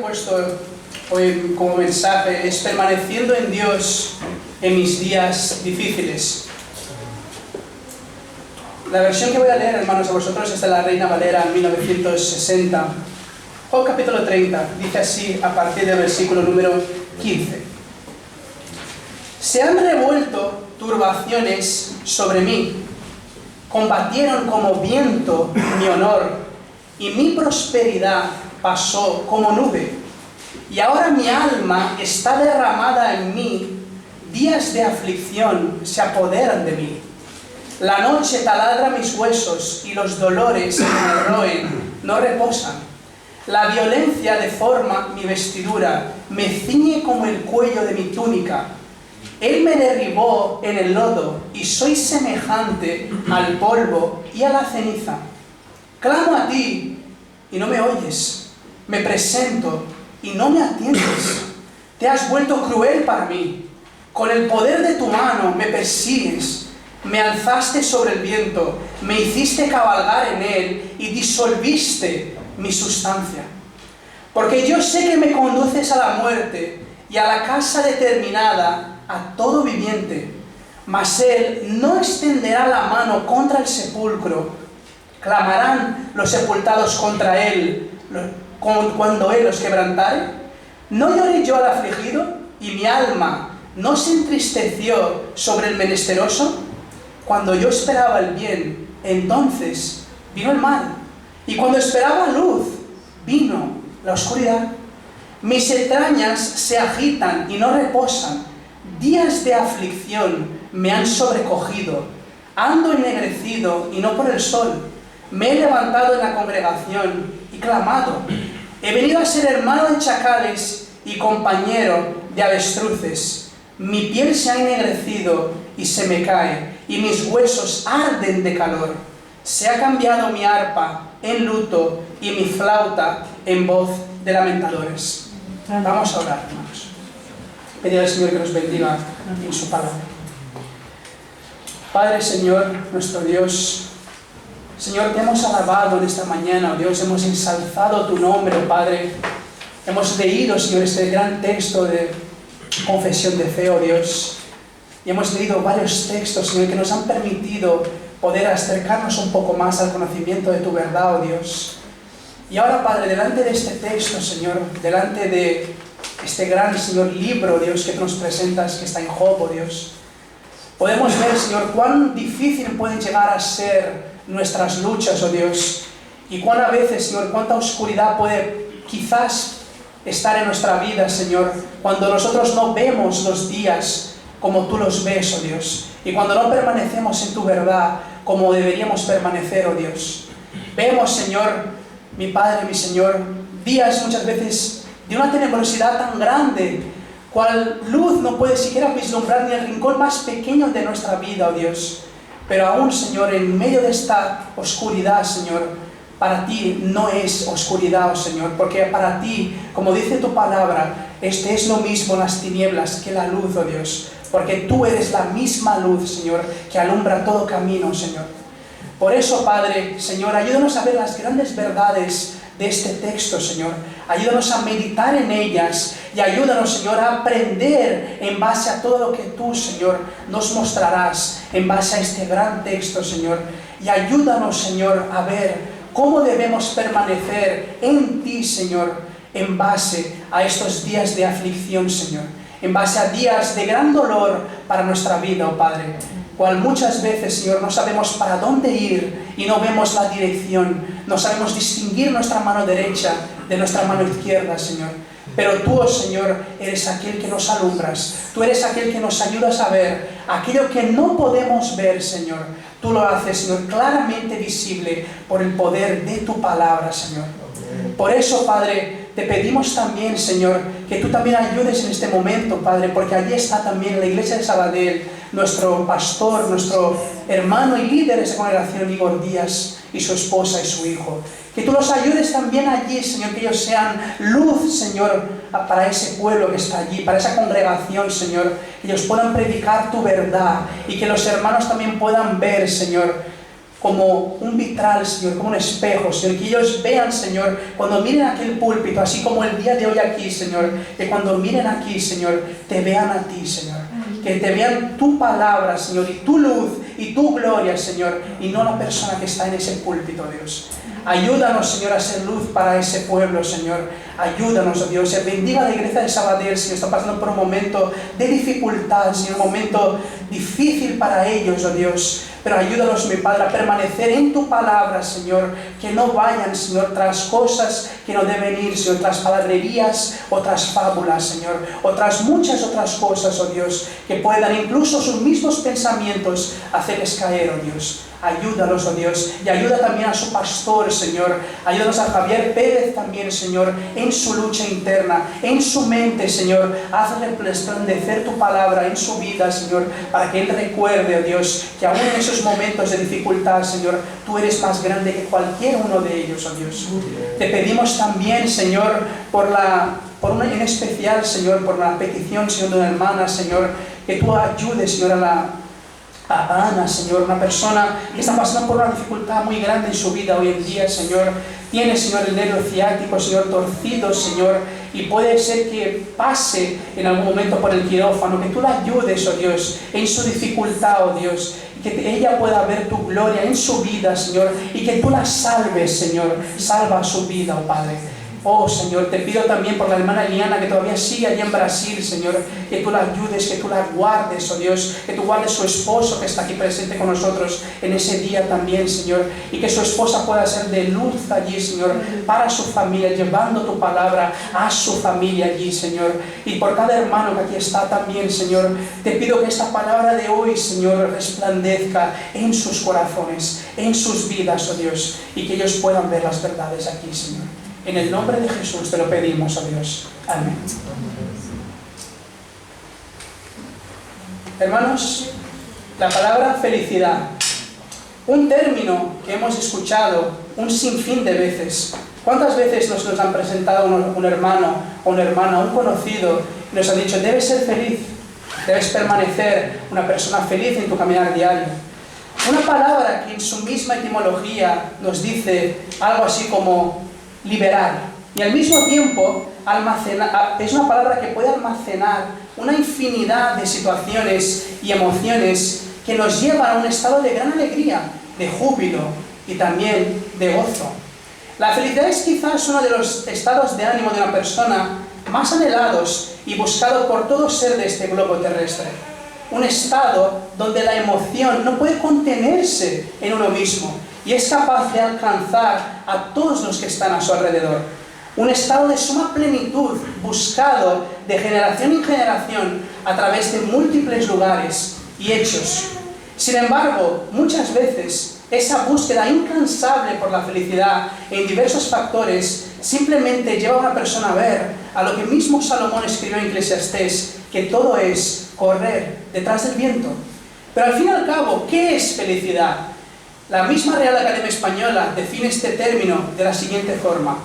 puesto hoy como mensaje es permaneciendo en Dios en mis días difíciles. La versión que voy a leer, hermanos, a vosotros es de la Reina Valera 1960. Job capítulo 30, dice así a partir del versículo número 15. Se han revuelto turbaciones sobre mí, combatieron como viento mi honor, y mi prosperidad pasó como nube. Y ahora mi alma está derramada en mí, días de aflicción se apoderan de mí. La noche taladra mis huesos y los dolores que me roen no reposan. La violencia deforma mi vestidura, me ciñe como el cuello de mi túnica. Él me derribó en el lodo y soy semejante al polvo y a la ceniza. Clamo a ti y no me oyes. Me presento y no me atiendes. Te has vuelto cruel para mí. Con el poder de tu mano me persigues. Me alzaste sobre el viento, me hiciste cabalgar en él y disolviste mi sustancia. Porque yo sé que me conduces a la muerte y a la casa determinada a todo viviente. Mas él no extenderá la mano contra el sepulcro. Clamarán los sepultados contra él cuando él los quebrantare. ¿No lloré yo al afligido y mi alma no se entristeció sobre el menesteroso? Cuando yo esperaba el bien, entonces vino el mal. Y cuando esperaba luz, vino la oscuridad. Mis entrañas se agitan y no reposan. Días de aflicción me han sobrecogido. Ando ennegrecido y no por el sol. Me he levantado en la congregación y clamado. He venido a ser hermano de chacales y compañero de avestruces. Mi piel se ha ennegrecido y se me cae, y mis huesos arden de calor. Se ha cambiado mi arpa en luto y mi flauta en voz de lamentadores. Vamos a orar, hermanos. Pedir al Señor que nos bendiga en su palabra. Padre, Señor, nuestro Dios, Señor, te hemos alabado en esta mañana, oh Dios, hemos ensalzado tu nombre, oh Padre. Hemos leído, Señor, este gran texto de confesión de fe, oh Dios. Y hemos leído varios textos, Señor, que nos han permitido poder acercarnos un poco más al conocimiento de tu verdad, oh Dios. Y ahora, Padre, delante de este texto, Señor, delante de este gran, Señor, libro, Dios, que tú nos presentas, que está en Job, oh Dios, podemos ver, Señor, cuán difícil pueden llegar a ser nuestras luchas, oh Dios, y cuán a veces, Señor, cuánta oscuridad puede quizás estar en nuestra vida, Señor, cuando nosotros no vemos los días como tú los ves, oh Dios, y cuando no permanecemos en tu verdad como deberíamos permanecer, oh Dios. Vemos, Señor, mi Padre, mi Señor, días muchas veces de una tenebrosidad tan grande, cual luz no puede siquiera vislumbrar ni el rincón más pequeño de nuestra vida, oh Dios. Pero aún, Señor, en medio de esta oscuridad, Señor, para ti no es oscuridad, oh Señor, porque para ti, como dice tu palabra, es lo mismo las tinieblas que la luz, oh Dios, porque tú eres la misma luz, Señor, que alumbra todo camino, Señor. Por eso, Padre, Señor, ayúdanos a ver las grandes verdades de este texto, Señor. Ayúdanos a meditar en ellas y ayúdanos, Señor, a aprender en base a todo lo que tú, Señor, nos mostrarás en base a este gran texto, Señor. Y ayúdanos, Señor, a ver cómo debemos permanecer en ti, Señor, en base a estos días de aflicción, Señor. En base a días de gran dolor para nuestra vida, oh Padre, cual muchas veces, Señor, no sabemos para dónde ir y no vemos la dirección, no sabemos distinguir nuestra mano derecha de nuestra mano izquierda, Señor. Pero tú, oh Señor, eres aquel que nos alumbras, tú eres aquel que nos ayudas a ver aquello que no podemos ver, Señor. Tú lo haces, Señor, claramente visible por el poder de tu palabra, Señor. Por eso, Padre, te pedimos también, Señor, que tú también ayudes en este momento, Padre, porque allí está también la iglesia de Sabadell, nuestro pastor, nuestro hermano y líder de esa congregación, Igor Díaz, y su esposa y su hijo. Que tú los ayudes también allí, Señor, que ellos sean luz, Señor, para ese pueblo que está allí, para esa congregación, Señor, que ellos puedan predicar tu verdad y que los hermanos también puedan ver, Señor, como un vitral, Señor, como un espejo, Señor, que ellos vean, Señor, cuando miren aquel púlpito, así como el día de hoy aquí, Señor, que cuando miren aquí, Señor, te vean a ti, Señor, que te vean tu palabra, Señor, y tu luz, y tu gloria, Señor, y no la persona que está en ese púlpito, Dios. Ayúdanos, Señor, a ser luz para ese pueblo, Señor. Ayúdanos, oh Dios. Bendiga la iglesia de Sabadell, Señor. Está pasando por un momento de dificultad, Señor. Un momento difícil para ellos, oh Dios. Pero ayúdanos, mi Padre, a permanecer en tu palabra, Señor. Que no vayan, Señor, tras cosas que no deben ir, Señor. Tras palabrerías o tras fábulas, Señor. O tras muchas otras cosas, oh Dios. Que puedan incluso sus mismos pensamientos hacerles caer, oh Dios. Ayúdalos, oh Dios, y ayuda también a su pastor, Señor. Ayúdanos a Javier Pérez también, Señor, en su lucha interna, en su mente, Señor. Haz resplandecer tu palabra en su vida, Señor, para que él recuerde, oh Dios, que aún en esos momentos de dificultad, Señor, tú eres más grande que cualquier uno de ellos, oh Dios. Te pedimos también, Señor, en especial, Señor, por la petición, Señor, de una hermana, Señor, que tú ayudes, Señor, a Ana, Señor, una persona que está pasando por una dificultad muy grande en su vida hoy en día, Señor. Tiene, Señor, el nervio ciático, Señor, torcido, Señor, y puede ser que pase en algún momento por el quirófano, que tú la ayudes, oh Dios, en su dificultad, oh Dios, y que ella pueda ver tu gloria en su vida, Señor, y que tú la salves, Señor. Salva su vida, oh Padre. Oh, Señor, te pido también por la hermana Eliana, que todavía sigue allí en Brasil, Señor, que tú la ayudes, que tú la guardes, oh Dios, que tú guardes su esposo que está aquí presente con nosotros en ese día también, Señor, y que su esposa pueda ser de luz allí, Señor, para su familia, llevando tu palabra a su familia allí, Señor. Y por cada hermano que aquí está también, Señor, te pido que esta palabra de hoy, Señor, resplandezca en sus corazones, en sus vidas, oh Dios, y que ellos puedan ver las verdades aquí, Señor. En el nombre de Jesús te lo pedimos, oh Dios. Amén. Hermanos, la palabra felicidad, un término que hemos escuchado un sinfín de veces. ¿Cuántas veces nos han presentado un hermano o una hermana, un conocido, y nos han dicho, debes ser feliz, debes permanecer una persona feliz en tu caminar diario? Una palabra que en su misma etimología nos dice algo así como liberar, y al mismo tiempo almacenar. Es una palabra que puede almacenar una infinidad de situaciones y emociones que nos llevan a un estado de gran alegría, de júbilo y también de gozo. La felicidad es quizás uno de los estados de ánimo de una persona más anhelados y buscados por todo ser de este globo terrestre. Un estado donde la emoción no puede contenerse en uno mismo y es capaz de alcanzar a todos los que están a su alrededor. Un estado de suma plenitud, buscado de generación en generación a través de múltiples lugares y hechos. Sin embargo, muchas veces esa búsqueda incansable por la felicidad en diversos factores simplemente lleva a una persona a ver a lo que mismo Salomón escribió en Eclesiastés, que todo es correr detrás del viento. Pero al fin y al cabo, ¿qué es felicidad? La misma Real Academia Española define este término de la siguiente forma: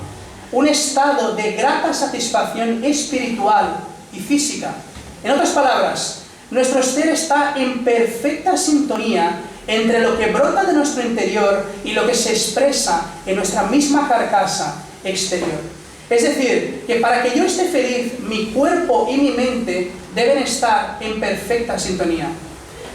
un estado de grata satisfacción espiritual y física. En otras palabras, nuestro ser está en perfecta sintonía entre lo que brota de nuestro interior y lo que se expresa en nuestra misma carcasa exterior. Es decir, que para que yo esté feliz, mi cuerpo y mi mente deben estar en perfecta sintonía.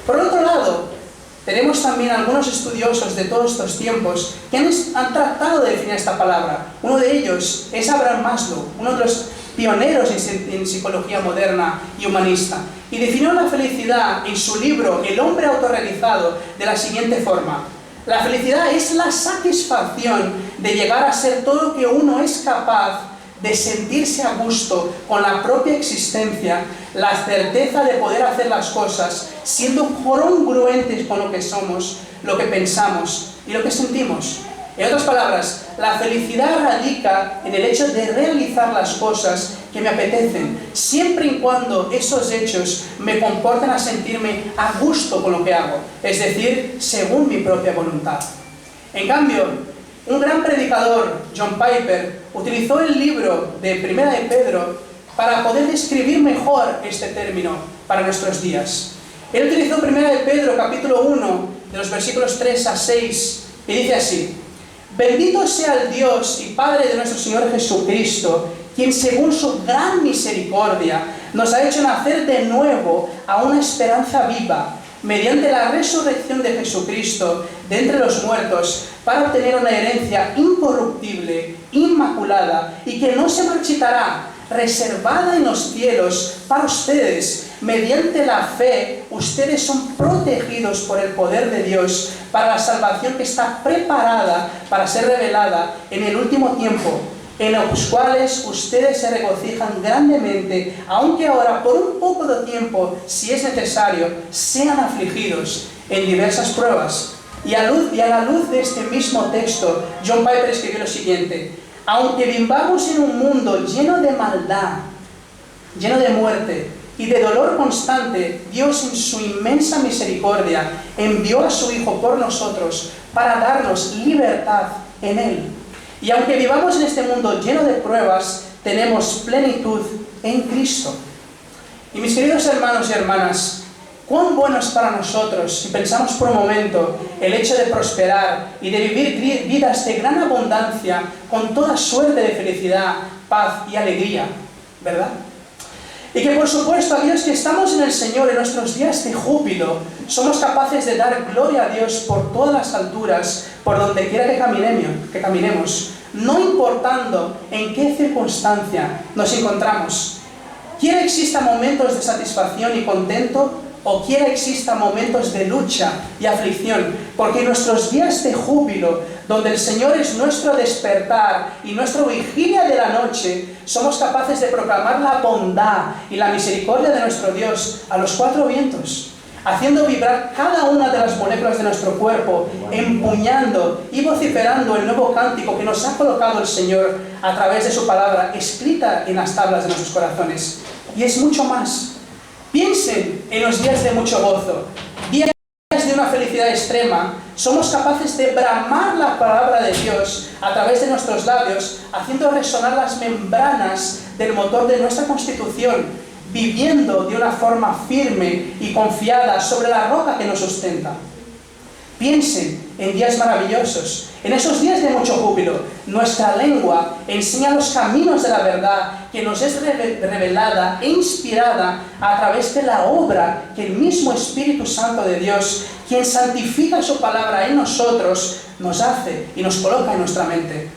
Por otro lado, tenemos también algunos estudiosos de todos estos tiempos que han tratado de definir esta palabra. Uno de ellos es Abraham Maslow, uno de los pioneros en psicología moderna y humanista, y definió la felicidad en su libro El hombre autorrealizado de la siguiente forma: la felicidad es la satisfacción de llegar a ser todo lo que uno es capaz, de sentirse a gusto con la propia existencia, la certeza de poder hacer las cosas siendo congruentes con lo que somos, lo que pensamos y lo que sentimos. En otras palabras, la felicidad radica en el hecho de realizar las cosas que me apetecen, siempre y cuando esos hechos me comporten a sentirme a gusto con lo que hago, es decir, según mi propia voluntad. En cambio, un gran predicador, John Piper, utilizó el libro de Primera de Pedro para poder describir mejor este término para nuestros días. Él utilizó Primera de Pedro, capítulo 1, de los versículos 3 a 6, y dice así: Bendito sea el Dios y Padre de nuestro Señor Jesucristo, quien según su gran misericordia nos ha hecho nacer de nuevo a una esperanza viva, mediante la resurrección de Jesucristo de entre los muertos, para obtener una herencia incorruptible, inmaculada y que no se marchitará, reservada en los cielos para ustedes. Mediante la fe, ustedes son protegidos por el poder de Dios para la salvación que está preparada para ser revelada en el último tiempo, en los cuales ustedes se regocijan grandemente, aunque ahora por un poco de tiempo, si es necesario, sean afligidos en diversas pruebas. Y a la luz de este mismo texto, John Piper escribió lo siguiente: aunque vivamos en un mundo lleno de maldad, lleno de muerte y de dolor constante, Dios en su inmensa misericordia envió a su Hijo por nosotros para darnos libertad en Él. Y aunque vivamos en este mundo lleno de pruebas, tenemos plenitud en Cristo. Y mis queridos hermanos y hermanas, cuán bueno es para nosotros, si pensamos por un momento, el hecho de prosperar y de vivir vidas de gran abundancia, con toda suerte de felicidad, paz y alegría, ¿verdad? Y que por supuesto aquellos que estamos en el Señor en nuestros días de júbilo, somos capaces de dar gloria a Dios por todas las alturas, por donde quiera que caminemos, no importando en qué circunstancia nos encontramos. Quiera exista momentos de satisfacción y contento, o quiera exista momentos de lucha y aflicción, porque en nuestros días de júbilo, donde el Señor es nuestro despertar y nuestra vigilia de la noche, somos capaces de proclamar la bondad y la misericordia de nuestro Dios a los cuatro vientos, haciendo vibrar cada una de las moléculas de nuestro cuerpo, empuñando y vociferando el nuevo cántico que nos ha colocado el Señor a través de su palabra, escrita en las tablas de nuestros corazones. Y es mucho más. Piensen en los días de mucho gozo, días de una felicidad extrema. Somos capaces de bramar la palabra de Dios a través de nuestros labios, haciendo resonar las membranas del motor de nuestra constitución, viviendo de una forma firme y confiada sobre la roca que nos sustenta. Piensen en días maravillosos, en esos días de mucho júbilo. Nuestra lengua enseña los caminos de la verdad que nos es revelada e inspirada a través de la obra que el mismo Espíritu Santo de Dios, quien santifica su palabra en nosotros, nos hace y nos coloca en nuestra mente.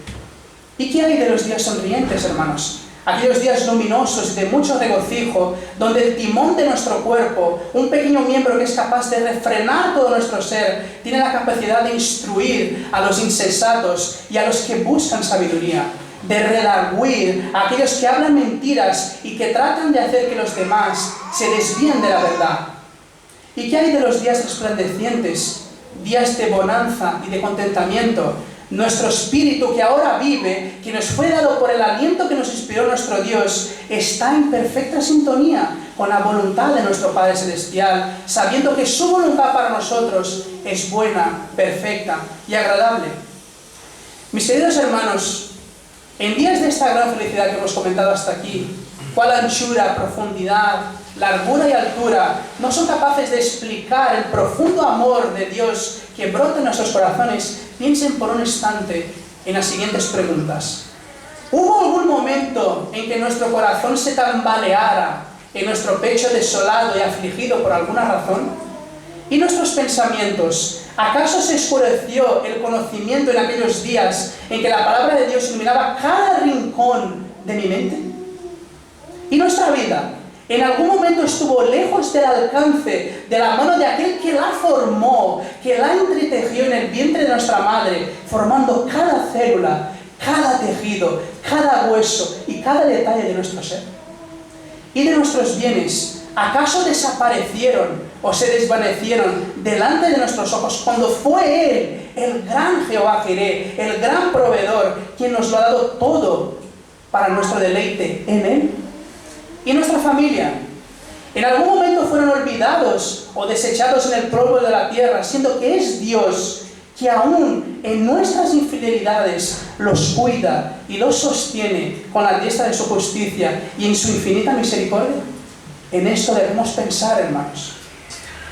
¿Y qué hay de los días sonrientes, hermanos? Aquellos días luminosos y de mucho regocijo, donde el timón de nuestro cuerpo, un pequeño miembro que es capaz de refrenar todo nuestro ser, tiene la capacidad de instruir a los insensatos y a los que buscan sabiduría, de redarguir a aquellos que hablan mentiras y que tratan de hacer que los demás se desvíen de la verdad. ¿Y qué hay de los días resplandecientes, días de bonanza y de contentamiento? Nuestro espíritu que ahora vive, que nos fue dado por el aliento que nos inspiró nuestro Dios, está en perfecta sintonía con la voluntad de nuestro Padre Celestial, sabiendo que su voluntad para nosotros es buena, perfecta y agradable. Mis queridos hermanos, en días de esta gran felicidad que hemos comentado hasta aquí, cuál anchura, profundidad, largura y altura no son capaces de explicar el profundo amor de Dios que brota en nuestros corazones, piensen por un instante en las siguientes preguntas. ¿Hubo algún momento en que nuestro corazón se tambaleara en nuestro pecho desolado y afligido por alguna razón? ¿Y nuestros pensamientos? ¿Acaso se oscureció el conocimiento en aquellos días en que la palabra de Dios iluminaba cada rincón de mi mente? ¿Y nuestra vida? ¿En algún momento estuvo lejos del alcance de la mano de aquel que la formó, que la entretejió en el vientre de nuestra madre, formando cada célula, cada tejido, cada hueso y cada detalle de nuestro ser? ¿Y de nuestros bienes? ¿Acaso desaparecieron o se desvanecieron delante de nuestros ojos cuando fue Él, el gran Jehová Jireh, el gran proveedor, quien nos lo ha dado todo para nuestro deleite en Él? ¿Y nuestra familia? ¿En algún momento fueron olvidados o desechados en el polvo de la tierra, siendo que es Dios que aún en nuestras infidelidades los cuida y los sostiene con la diestra de su justicia y en su infinita misericordia? En esto debemos pensar, hermanos.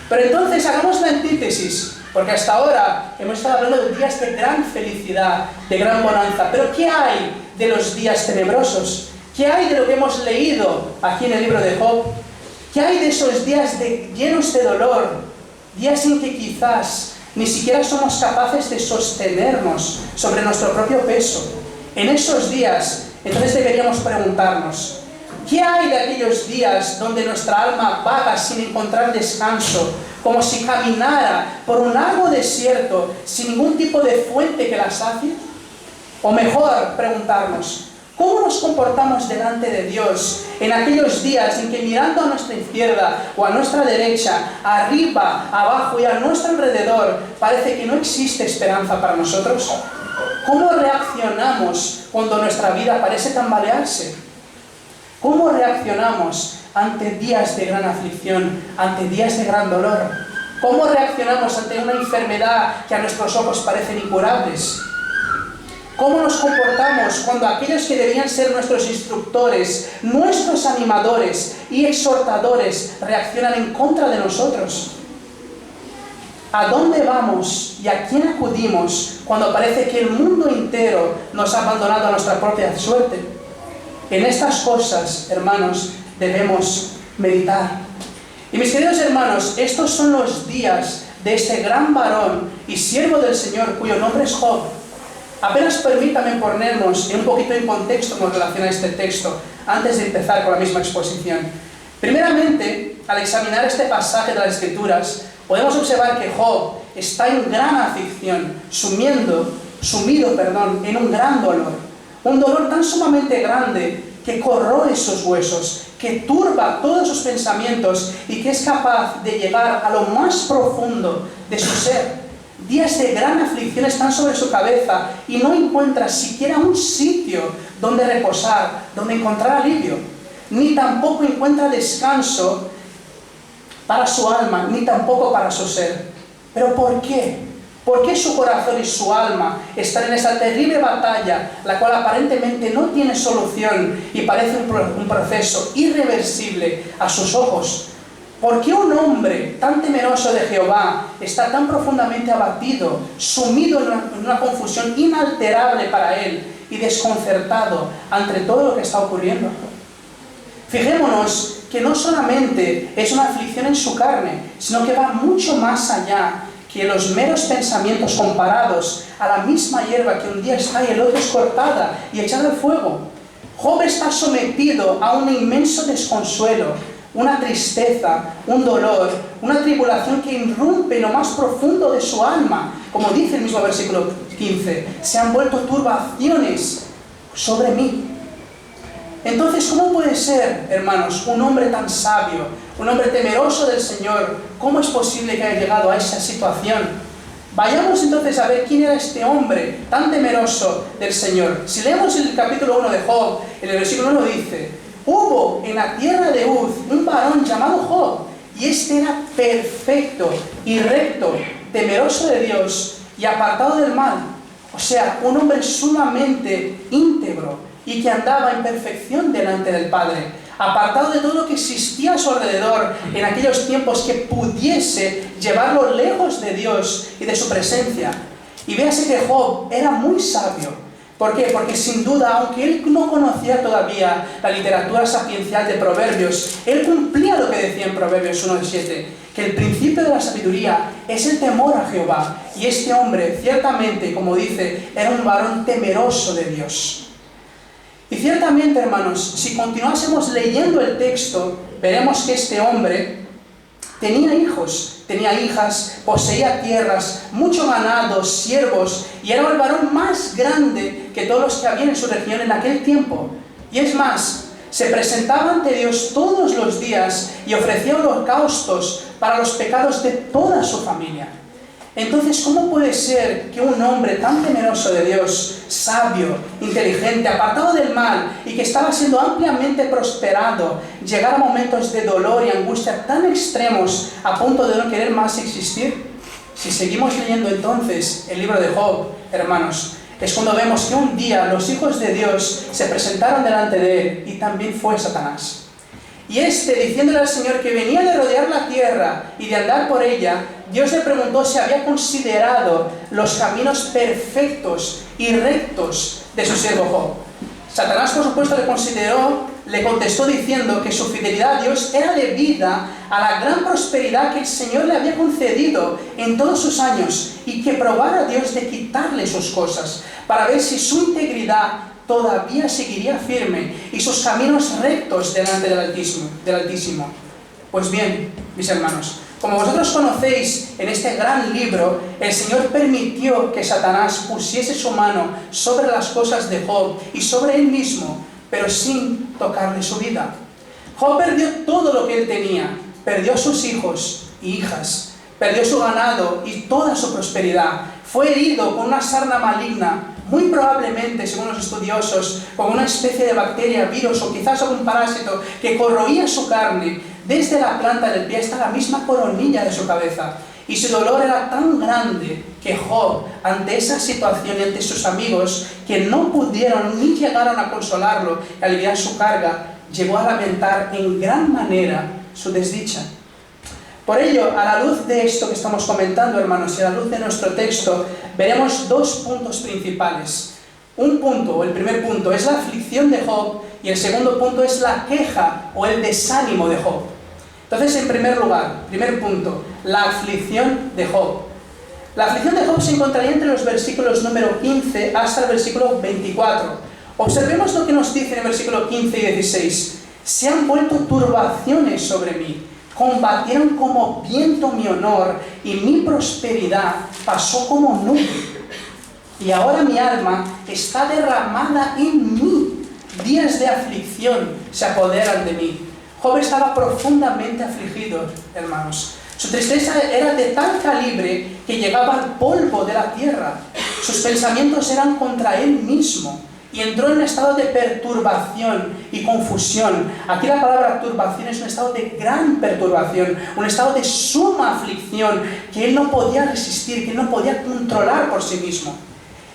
Pero entonces hagamos la antítesis. Porque hasta ahora hemos estado hablando de días de gran felicidad, de gran bonanza. Pero ¿qué hay de los días tenebrosos? ¿Qué hay de lo que hemos leído aquí en el libro de Job? ¿Qué hay de esos días llenos de dolor? Días en que quizás ni siquiera somos capaces de sostenernos sobre nuestro propio peso. En esos días, entonces deberíamos preguntarnos, ¿qué hay de aquellos días donde nuestra alma vaga sin encontrar descanso, como si caminara por un largo desierto sin ningún tipo de fuente que la sacie? O mejor, preguntarnos, ¿cómo nos comportamos delante de Dios en aquellos días en que mirando a nuestra izquierda o a nuestra derecha, arriba, abajo y a nuestro alrededor, parece que no existe esperanza para nosotros? ¿Cómo reaccionamos cuando nuestra vida parece tambalearse? ¿Cómo reaccionamos ante días de gran aflicción, ante días de gran dolor? ¿Cómo reaccionamos ante una enfermedad que a nuestros ojos parecen incurables? ¿Cómo nos comportamos cuando aquellos que debían ser nuestros instructores, nuestros animadores y exhortadores reaccionan en contra de nosotros? ¿A dónde vamos y a quién acudimos cuando parece que el mundo entero nos ha abandonado a nuestra propia suerte? En estas cosas, hermanos, debemos meditar. Y mis queridos hermanos, estos son los días de este gran varón y siervo del Señor, cuyo nombre es Job. Apenas permítame ponernos un poquito en contexto con relación a este texto, antes de empezar con la misma exposición. Primeramente, al examinar este pasaje de las Escrituras, podemos observar que Job está en gran aflicción, sumido en un gran dolor. Un dolor tan sumamente grande que corroe sus huesos, que turba todos sus pensamientos y que es capaz de llegar a lo más profundo de su ser. Días de gran aflicción están sobre su cabeza y no encuentra siquiera un sitio donde reposar, donde encontrar alivio. Ni tampoco encuentra descanso para su alma, ni tampoco para su ser. ¿Pero por qué? ¿Por qué su corazón y su alma están en esa terrible batalla, la cual aparentemente no tiene solución y parece un proceso irreversible a sus ojos? ¿Por qué un hombre tan temeroso de Jehová está tan profundamente abatido, sumido en una confusión inalterable para él y desconcertado ante todo lo que está ocurriendo? Fijémonos que no solamente es una aflicción en su carne, sino que va mucho más allá que los meros pensamientos comparados a la misma hierba que un día está y el otro es cortada y echada al fuego. Job está sometido a un inmenso desconsuelo, una tristeza, un dolor, una tribulación que irrumpe en lo más profundo de su alma. Como dice el mismo versículo 15, se han vuelto turbaciones sobre mí. Entonces, ¿cómo puede ser, hermanos, un hombre tan sabio, un hombre temeroso del Señor, cómo es posible que haya llegado a esa situación? Vayamos entonces a ver quién era este hombre tan temeroso del Señor. Si leemos el capítulo 1 de Job, en el versículo 1 dice: hubo en la tierra de Uz un varón llamado Job, y este era perfecto y recto, temeroso de Dios y apartado del mal. O sea, un hombre sumamente íntegro y que andaba en perfección delante del Padre, apartado de todo lo que existía a su alrededor en aquellos tiempos que pudiese llevarlo lejos de Dios y de su presencia. Y véase que Job era muy sabio. ¿Por qué? Porque sin duda, aunque él no conocía todavía la literatura sapiencial de Proverbios, él cumplía lo que decía en Proverbios 1:7, que el principio de la sabiduría es el temor a Jehová. Y este hombre, ciertamente, como dice, era un varón temeroso de Dios. Y ciertamente, hermanos, si continuásemos leyendo el texto, veremos que este hombre tenía hijos, tenía hijas, poseía tierras, mucho ganado, siervos, y era el varón más grande que todos los que había en su región en aquel tiempo. Y es más, se presentaba ante Dios todos los días y ofrecía holocaustos para los pecados de toda su familia. Entonces, ¿cómo puede ser que un hombre tan temeroso de Dios, sabio, inteligente, apartado del mal y que estaba siendo ampliamente prosperado, llegara a momentos de dolor y angustia tan extremos a punto de no querer más existir? Si seguimos leyendo entonces el libro de Job, hermanos, es cuando vemos que un día los hijos de Dios se presentaron delante de él y también fue Satanás. Y diciéndole al Señor que venía de rodear la tierra y de andar por ella, Dios le preguntó si había considerado los caminos perfectos y rectos de su siervo Job. Satanás, por supuesto, le contestó diciendo que su fidelidad a Dios era debida a la gran prosperidad que el Señor le había concedido en todos sus años y que probara a Dios de quitarle sus cosas para ver si su integridad todavía seguiría firme y sus caminos rectos delante del Altísimo. Pues bien, mis hermanos, como vosotros conocéis en este gran libro, el Señor permitió que Satanás pusiese su mano sobre las cosas de Job y sobre él mismo, pero sin tocarle su vida. Job perdió todo lo que él tenía, perdió sus hijos y hijas, perdió su ganado y toda su prosperidad. Fue herido con una sarna maligna, muy probablemente, según los estudiosos, con una especie de bacteria, virus o quizás algún parásito que corroía su carne, desde la planta del pie hasta la misma coronilla de su cabeza. Y su dolor era tan grande que Job, ante esa situación y ante sus amigos, que no pudieron ni llegaron a consolarlo y aliviar su carga, llegó a lamentar en gran manera su desdicha. Por ello, a la luz de esto que estamos comentando, hermanos, y a la luz de nuestro texto, veremos dos puntos principales. Un punto, o el primer punto, es la aflicción de Job, y el segundo punto es la queja o el desánimo de Job. Entonces, en primer lugar, primer punto, la aflicción de Job. La aflicción de Job se encontraría entre los versículos número 15 hasta el versículo 24. Observemos lo que nos dice en el versículo 15 y 16. Se han vuelto turbaciones sobre mí, combatieron como viento mi honor, y mi prosperidad pasó como nube. Y ahora mi alma está derramada en mí, días de aflicción se apoderan de mí. Job estaba profundamente afligido, hermanos. Su tristeza era de tal calibre que llegaba al polvo de la tierra. Sus pensamientos eran contra él mismo y entró en un estado de perturbación y confusión. Aquí la palabra turbación es un estado de gran perturbación, un estado de suma aflicción que él no podía resistir, que él no podía controlar por sí mismo.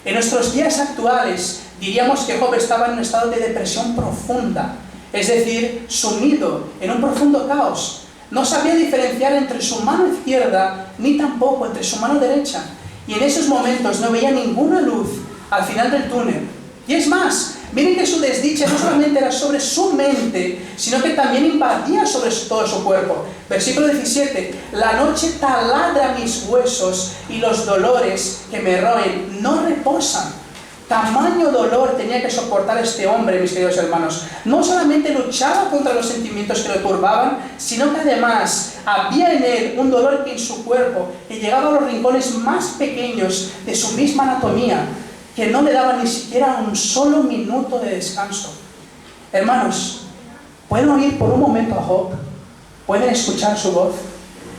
En nuestros días actuales diríamos que Job estaba en un estado de depresión profunda, es decir, sumido en un profundo caos. No sabía diferenciar entre su mano izquierda ni tampoco entre su mano derecha. Y en esos momentos no veía ninguna luz al final del túnel. Y es más, miren que su desdicha no solamente era sobre su mente, sino que también invadía sobre todo su cuerpo. Versículo 17, la noche taladra mis huesos y los dolores que me roen no reposan. Tamaño dolor tenía que soportar este hombre, mis queridos hermanos. No solamente luchaba contra los sentimientos que lo turbaban, sino que además había en él un dolor que en su cuerpo, que llegaba a los rincones más pequeños de su misma anatomía, que no le daba ni siquiera un solo minuto de descanso. Hermanos, ¿pueden oír por un momento a Job? ¿Pueden escuchar su voz?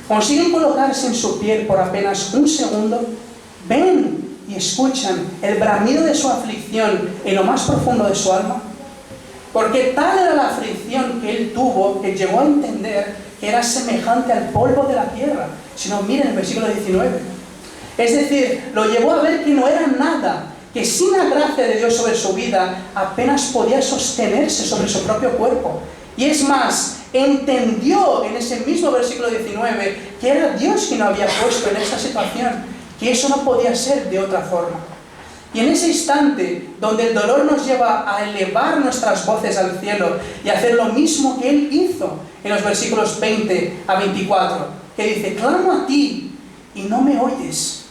¿Consiguen colocarse en su piel por apenas un segundo? ¿Ven y escuchan el bramido de su aflicción en lo más profundo de su alma? Porque tal era la aflicción que él tuvo, que llegó a entender que era semejante al polvo de la tierra. Si no, miren el versículo 19. Es decir, lo llevó a ver que no era nada, que sin la gracia de Dios sobre su vida apenas podía sostenerse sobre su propio cuerpo. Y es más, entendió en ese mismo versículo 19 que era Dios quien lo había puesto en esa situación, que eso no podía ser de otra forma. Y en ese instante, donde el dolor nos lleva a elevar nuestras voces al cielo y hacer lo mismo que Él hizo en los versículos 20 a 24, que dice, clamo a ti y no me oyes.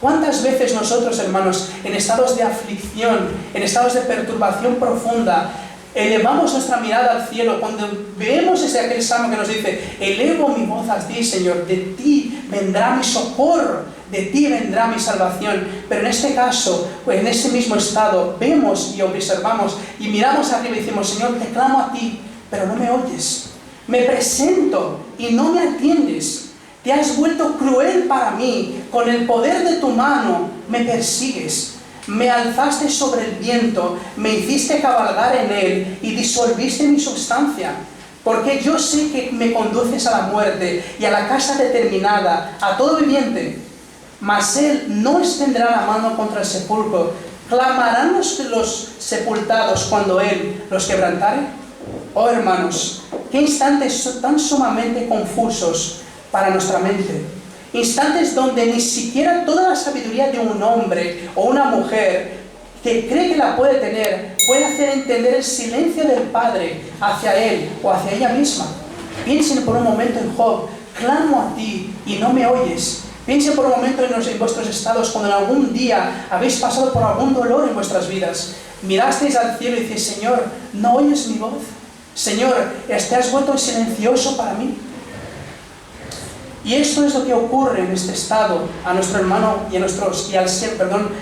¿Cuántas veces nosotros, hermanos, en estados de aflicción, en estados de perturbación profunda, elevamos nuestra mirada al cielo cuando vemos aquel salmo que nos dice, elevo mi voz a ti, Señor, de ti vendrá mi socorro, de ti vendrá mi salvación? Pero en este caso, en ese mismo estado, vemos y observamos y miramos arriba y decimos, Señor, te clamo a ti, pero no me oyes. Me presento y no me atiendes. Te has vuelto cruel para mí, con el poder de tu mano me persigues. Me alzaste sobre el viento, me hiciste cabalgar en él y disolviste mi sustancia. Porque yo sé que me conduces a la muerte y a la casa determinada, a todo viviente. Mas él no extenderá la mano contra el sepulcro. ¿Clamarán los sepultados cuando él los quebrantare? Oh hermanos, Qué instantes tan sumamente confusos para nuestra mente. Instantes donde ni siquiera toda la sabiduría de un hombre o una mujer que cree que la puede tener puede hacer entender el silencio del Padre hacia él o hacia ella misma. Piensen por un momento en Job: clamo a ti y no me oyes. Piensen por un momento en vuestros estados, cuando en algún día habéis pasado por algún dolor en vuestras vidas. Mirasteis al cielo y dices: Señor, ¿no oyes mi voz? Señor, ¿te has vuelto silencioso para mí? Y esto es lo que ocurre en este estado a nuestro hermano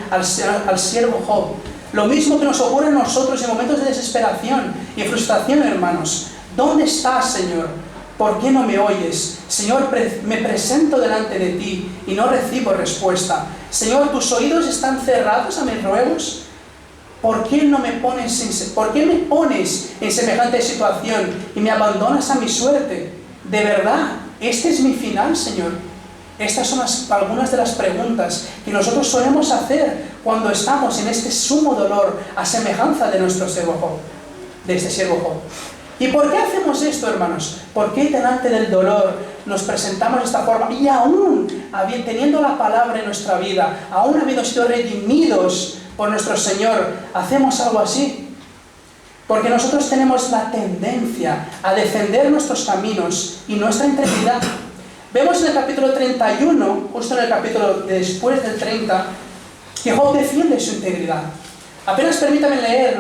al siervo Job. Lo mismo que nos ocurre a nosotros en momentos de desesperación y frustración, hermanos. ¿Dónde estás, Señor? ¿Por qué no me oyes? Señor, me presento delante de ti y no recibo respuesta. Señor, ¿tus oídos están cerrados a mis ruegos? ¿Por qué me pones en semejante situación y me abandonas a mi suerte? ¿De verdad este es mi final, Señor? Estas son algunas de las preguntas que nosotros solemos hacer cuando estamos en este sumo dolor, a semejanza de nuestro siervo Job, de este siervo Job. ¿Y por qué hacemos esto, hermanos? ¿Por qué delante del dolor nos presentamos de esta forma? Y aún teniendo la palabra en nuestra vida, aún habiendo sido redimidos por nuestro Señor, hacemos algo así. Porque nosotros tenemos la tendencia a defender nuestros caminos y nuestra integridad. Vemos en el capítulo 31, justo en el capítulo después del 30, que Job defiende su integridad. Apenas permítame leer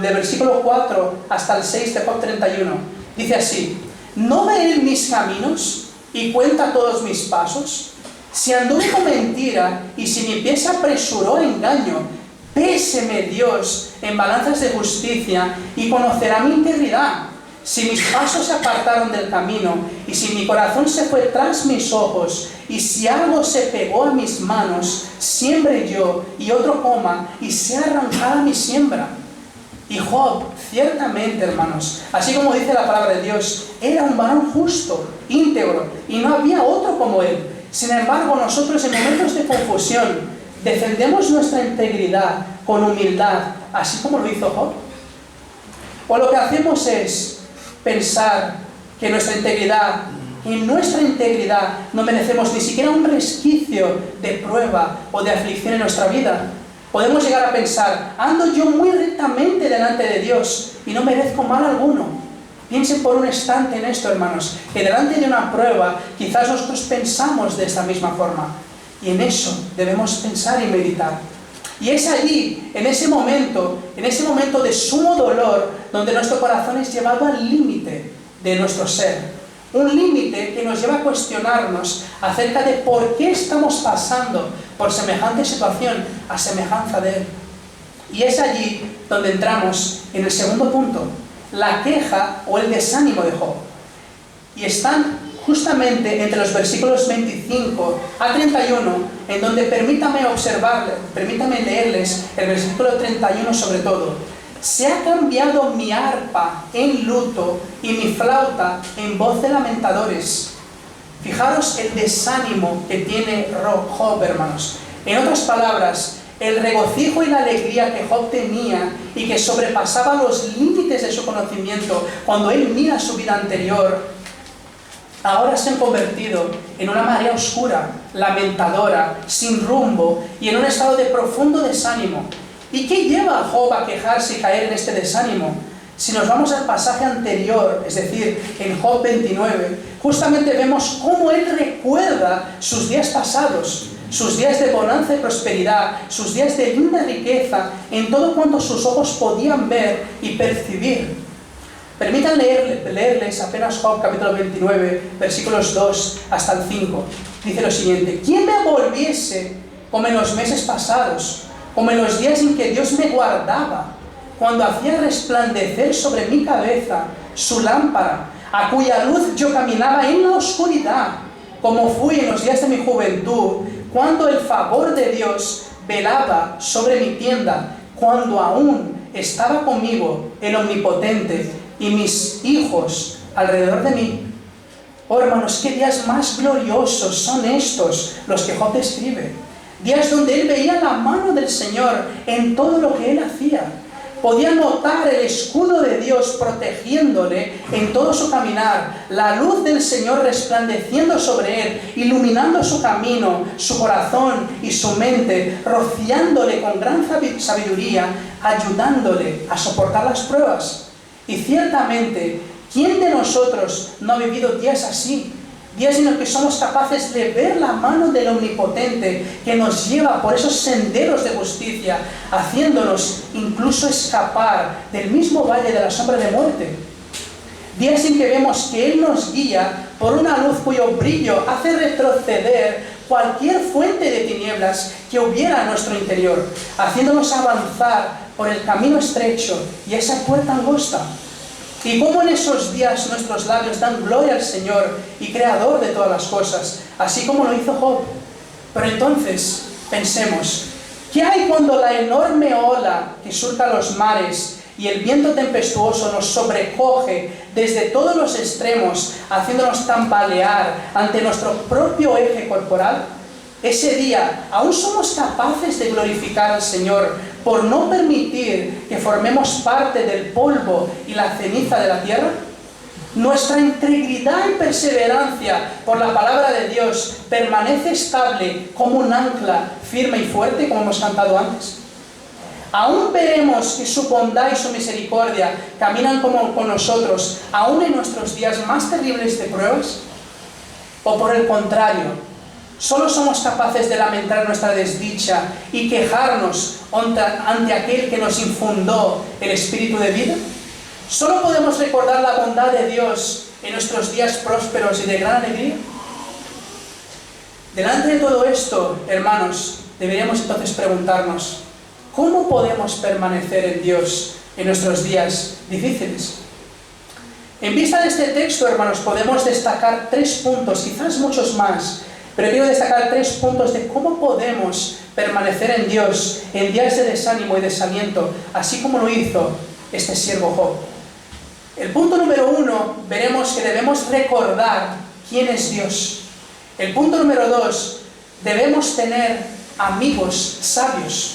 del versículo 4 hasta el 6 de Job 31. Dice así: ¿no ve él mis caminos y cuenta todos mis pasos? Si anduve con mentira y si mi pie se apresuró a engaño, péseme Dios en balanzas de justicia y conocerá mi integridad. Si mis pasos se apartaron del camino y si mi corazón se fue tras mis ojos y si algo se pegó a mis manos, siembre yo y otro coma y sea arrancada mi siembra. Y Job, ciertamente, hermanos, así como dice la palabra de Dios, era un varón justo, íntegro, y no había otro como él. Sin embargo, nosotros en momentos de confusión defendemos nuestra integridad con humildad, así como lo hizo Job. O lo que hacemos es pensar que nuestra integridad, en nuestra integridad no merecemos ni siquiera un resquicio de prueba o de aflicción en nuestra vida. Podemos llegar a pensar: ando yo muy rectamente delante de Dios y no merezco mal alguno. Piensen por un instante en esto, hermanos, que delante de una prueba quizás nosotros pensamos de esta misma forma. Y en eso debemos pensar y meditar. Y es allí, en ese momento de sumo dolor, donde nuestro corazón es llevado al límite de nuestro ser. Un límite que nos lleva a cuestionarnos acerca de por qué estamos pasando por semejante situación a semejanza de Él. Y es allí donde entramos en el segundo punto, la queja o el desánimo de Job. Y están justamente entre los versículos 25 a 31, en donde permítame leerles el versículo 31 sobre todo. Se ha cambiado mi arpa en luto y mi flauta en voz de lamentadores. Fijaros el desánimo que tiene Job, hermanos. En otras palabras, el regocijo y la alegría que Job tenía y que sobrepasaba los límites de su conocimiento cuando él mira su vida anterior, ahora se han convertido en una marea oscura, lamentadora, sin rumbo y en un estado de profundo desánimo. ¿Y qué lleva a Job a quejarse y caer en este desánimo? Si nos vamos al pasaje anterior, es decir, en Job 29, justamente vemos cómo él recuerda sus días pasados, sus días de bonanza y prosperidad, sus días de linda riqueza, en todo cuanto sus ojos podían ver y percibir. Permitan leerles apenas Job capítulo 29, versículos 2 hasta el 5. Dice lo siguiente: ¿quién me volviese como en los meses pasados, como en los días en que Dios me guardaba, cuando hacía resplandecer sobre mi cabeza su lámpara, a cuya luz yo caminaba en la oscuridad, como fui en los días de mi juventud, cuando el favor de Dios velaba sobre mi tienda, cuando aún estaba conmigo el Omnipotente y mis hijos alrededor de mí? Oh, hermanos, qué días más gloriosos son estos los que Job describe. Días donde él veía la mano del Señor en todo lo que él hacía. Podía notar el escudo de Dios protegiéndole en todo su caminar, la luz del Señor resplandeciendo sobre él, iluminando su camino, su corazón y su mente, rociándole con gran sabiduría, ayudándole a soportar las pruebas. Y ciertamente, ¿quién de nosotros no ha vivido días así? Días en los que somos capaces de ver la mano del Omnipotente que nos lleva por esos senderos de justicia, haciéndonos incluso escapar del mismo valle de la sombra de muerte. Días en que vemos que Él nos guía por una luz cuyo brillo hace retroceder cualquier fuente de tinieblas que hubiera en nuestro interior, haciéndonos avanzar por el camino estrecho y esa puerta angosta. Y cómo en esos días nuestros labios dan gloria al Señor y Creador de todas las cosas, así como lo hizo Job. Pero entonces, pensemos, ¿qué hay cuando la enorme ola que surca los mares y el viento tempestuoso nos sobrecoge desde todos los extremos, haciéndonos tambalear ante nuestro propio eje corporal? Ese día, ¿aún somos capaces de glorificar al Señor por no permitir que formemos parte del polvo y la ceniza de la tierra? Nuestra integridad y perseverancia por la palabra de Dios permanece estable como un ancla firme y fuerte, como hemos cantado antes. Aún veremos que su bondad y su misericordia caminan con nosotros, aún en nuestros días más terribles de pruebas. O por el contrario, solo somos capaces de lamentar nuestra desdicha y quejarnos ante aquel que nos infundó el espíritu de vida. Solo podemos recordar la bondad de Dios en nuestros días prósperos y de gran alegría. Delante de todo esto, hermanos, deberíamos entonces preguntarnos, ¿cómo podemos permanecer en Dios en nuestros días difíciles? En vista de este texto, hermanos, podemos destacar 3 puntos, quizás muchos más, pero quiero destacar 3 puntos de cómo podemos permanecer en Dios en días de desánimo y desaliento, así como lo hizo este siervo Job. El punto número 1, veremos que debemos recordar quién es Dios. El punto número 2, debemos tener amigos sabios.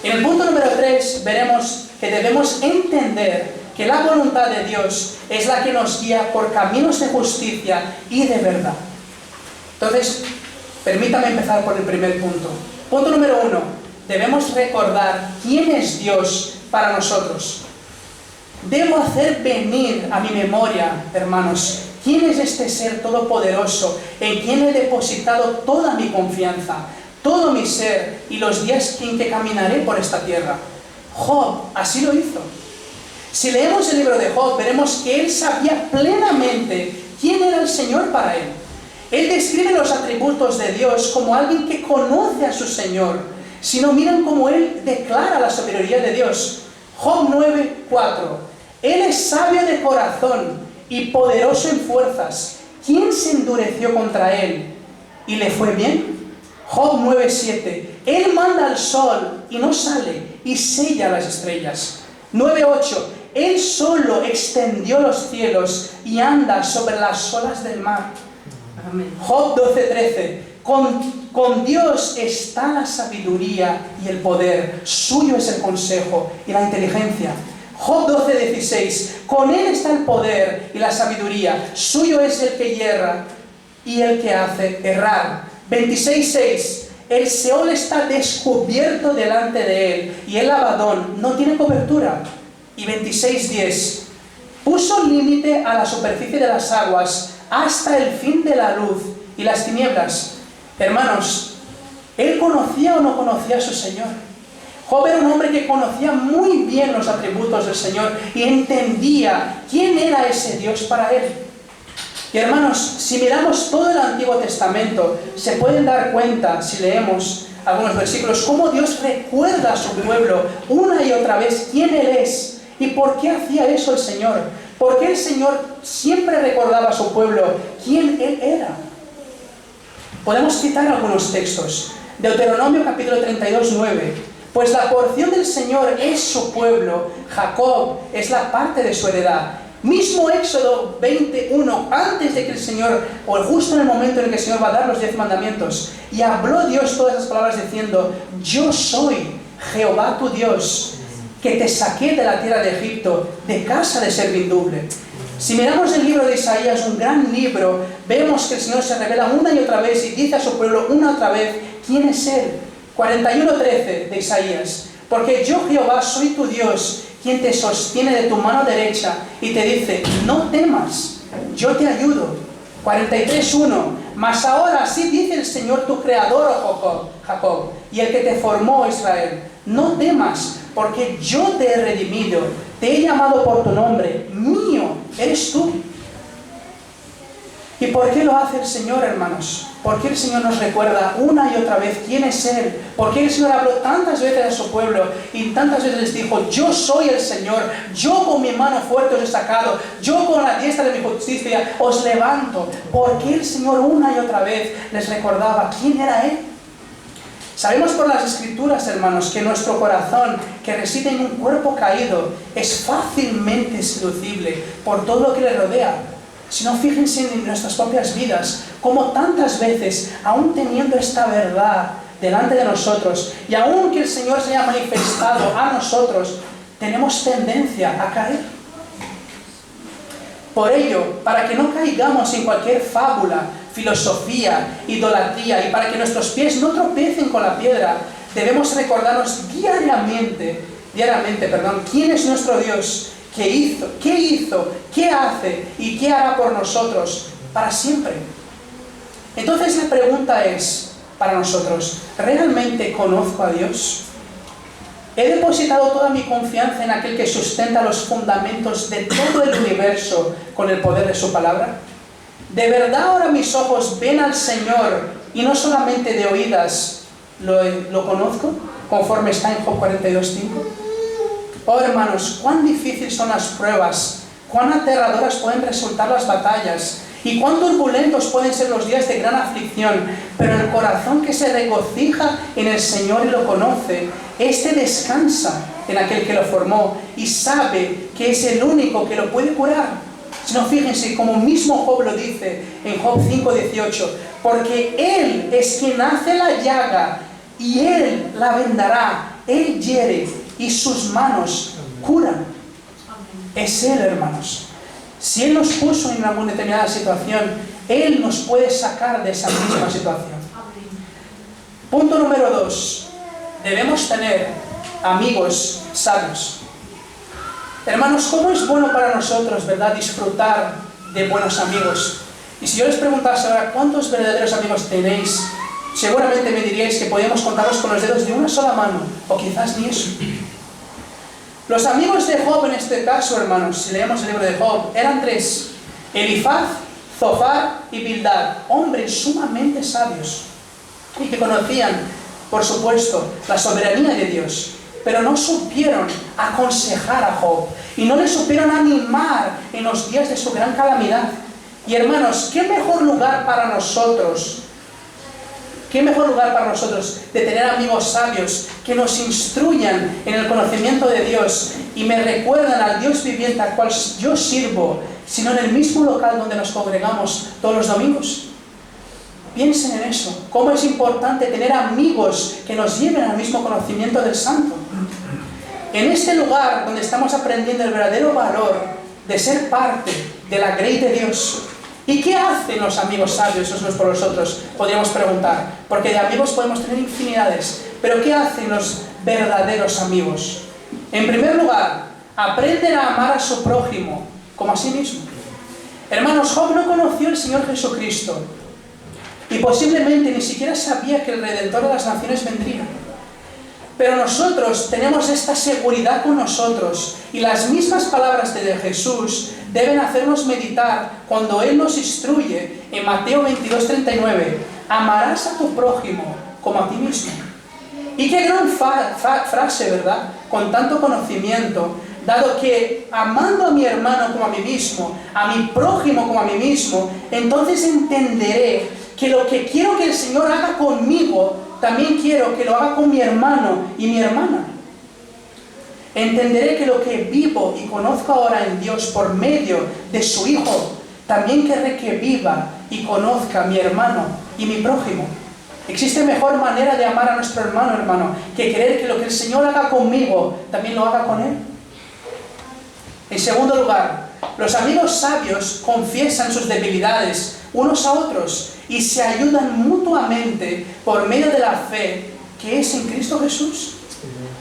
En el punto número 3, veremos que debemos entender que la voluntad de Dios es la que nos guía por caminos de justicia y de verdad. Entonces, permítame empezar por el primer punto. Punto número 1. Debemos recordar quién es Dios para nosotros. Debo hacer venir a mi memoria, hermanos, quién es este ser todopoderoso en quien he depositado toda mi confianza, todo mi ser y los días en que caminaré por esta tierra. Job así lo hizo. Si leemos el libro de Job, veremos que él sabía plenamente quién era el Señor para él. Él describe los atributos de Dios como alguien que conoce a su Señor. Si no, miran cómo él declara la superioridad de Dios. Job 9:4. Él es sabio de corazón y poderoso en fuerzas. ¿Quién se endureció contra él y le fue bien? Job 9:7. Él manda al sol y no sale y sella las estrellas. 9:8. Él solo extendió los cielos y anda sobre las olas del mar. Amén. Job 12:13. Con Dios está la sabiduría y el poder. Suyo es el consejo y la inteligencia. Job 12:16. Con Él está el poder y la sabiduría. Suyo es el que hierra y el que hace errar. 26:6. El Seol está descubierto delante de Él y el Abadón no tiene cobertura. Y 26:10. Puso límite a la superficie de las aguas hasta el fin de la luz y las tinieblas. Hermanos, ¿él conocía o no conocía a su Señor? Job era un hombre que conocía muy bien los atributos del Señor y entendía quién era ese Dios para él. Y hermanos, si miramos todo el Antiguo Testamento, se pueden dar cuenta, si leemos algunos versículos, cómo Dios recuerda a su pueblo una y otra vez quién Él es y por qué hacía eso el Señor. ¿Por qué el Señor siempre recordaba a su pueblo quién Él era? Podemos citar algunos textos. Deuteronomio capítulo 32:9. Pues la porción del Señor es su pueblo, Jacob es la parte de su heredad. Mismo Éxodo 21, antes de que el Señor, o justo en el momento en el que el Señor va a dar los 10 mandamientos, y habló Dios todas esas palabras diciendo: yo soy Jehová tu Dios, que te saqué de la tierra de Egipto, de casa de servidumbre. Si miramos el libro de Isaías, un gran libro, vemos que el Señor se revela una y otra vez y dice a su pueblo una y otra vez quién es Él. 41:13 de Isaías. Porque yo, Jehová, soy tu Dios, quien te sostiene de tu mano derecha y te dice, no temas, yo te ayudo. 43:1. Mas ahora sí dice el Señor tu Creador, oh Jacob, y el que te formó, Israel, no temas, porque yo te he redimido, te he llamado por tu nombre, mío eres tú. ¿Y por qué lo hace el Señor, hermanos? ¿Por qué el Señor nos recuerda una y otra vez quién es Él? ¿Por qué el Señor habló tantas veces a su pueblo y tantas veces les dijo, yo soy el Señor, yo con mi mano fuerte os he sacado, yo con la diestra de mi justicia os levanto? ¿Por qué el Señor una y otra vez les recordaba quién era Él? Sabemos por las Escrituras, hermanos, que nuestro corazón, que reside en un cuerpo caído, es fácilmente seducible por todo lo que le rodea. Si no, fíjense en nuestras propias vidas, como tantas veces, aún teniendo esta verdad delante de nosotros, y aún que el Señor se haya manifestado a nosotros, tenemos tendencia a caer. Por ello, para que no caigamos en cualquier fábula, filosofía, idolatría, y para que nuestros pies no tropiecen con la piedra, debemos recordarnos diariamente, quién es nuestro Dios, qué hizo, qué hace y qué hará por nosotros para siempre. Entonces la pregunta es para nosotros, ¿realmente conozco a Dios? ¿He depositado toda mi confianza en aquel que sustenta los fundamentos de todo el universo con el poder de su palabra? ¿De verdad ahora mis ojos ven al Señor y no solamente de oídas lo conozco, conforme está en Job 42:5? Oh hermanos, cuán difíciles son las pruebas, cuán aterradoras pueden resultar las batallas y cuán turbulentos pueden ser los días de gran aflicción, pero el corazón que se regocija en el Señor y lo conoce, este descansa en aquel que lo formó y sabe que es el único que lo puede curar. Si no, fíjense, como mismo Job lo dice en Job 5:18, porque Él es quien hace la llaga y Él la vendará, Él hiere y sus manos curan. Es Él, hermanos. Si Él nos puso en alguna determinada situación, Él nos puede sacar de esa misma situación. Punto número 2. Debemos tener amigos sabios. Hermanos, ¿cómo es bueno para nosotros, verdad, disfrutar de buenos amigos? Y si yo les preguntase ahora, ¿cuántos verdaderos amigos tenéis? Seguramente me diríais que podíamos contarlos con los dedos de una sola mano, o quizás ni eso. Los amigos de Job en este caso, hermanos, si leemos el libro de Job, eran 3. Elifaz, Zofar y Bildad, hombres sumamente sabios, y que conocían, por supuesto, la soberanía de Dios, pero no supieron aconsejar a Job, y no le supieron animar en los días de su gran calamidad. Y hermanos, ¿qué mejor lugar para nosotros? ¿Qué mejor lugar para nosotros de tener amigos sabios que nos instruyan en el conocimiento de Dios y me recuerdan al Dios viviente al cual yo sirvo, sino en el mismo local donde nos congregamos todos los domingos? Piensen en eso, cómo es importante tener amigos que nos lleven al mismo conocimiento del Santo. En este lugar donde estamos aprendiendo el verdadero valor de ser parte de la grey de Dios. ¿Y qué hacen los amigos sabios unos por los otros? Podríamos preguntar, porque de amigos podemos tener infinidades, pero ¿qué hacen los verdaderos amigos? En primer lugar, aprenden a amar a su prójimo como a sí mismo. Hermanos, Job no conoció al Señor Jesucristo y posiblemente ni siquiera sabía que el Redentor de las naciones vendría. Pero nosotros tenemos esta seguridad con nosotros y las mismas palabras de Jesús deben hacernos meditar cuando Él nos instruye en Mateo 22:39, amarás a tu prójimo como a ti mismo. Y qué gran frase, ¿verdad? Con tanto conocimiento, dado que amando a mi hermano como a mí mismo, a mi prójimo como a mí mismo, entonces entenderé que lo que quiero que el Señor haga conmigo, también quiero que lo haga con mi hermano y mi hermana. Entenderé que lo que vivo y conozco ahora en Dios por medio de su Hijo, también querré que viva y conozca a mi hermano y mi prójimo. Existe mejor manera de amar a nuestro hermano, que creer que lo que el Señor haga conmigo, también lo haga con él. En segundo lugar, los amigos sabios confiesan sus debilidades unos a otros y se ayudan mutuamente por medio de la fe que es en Cristo Jesús.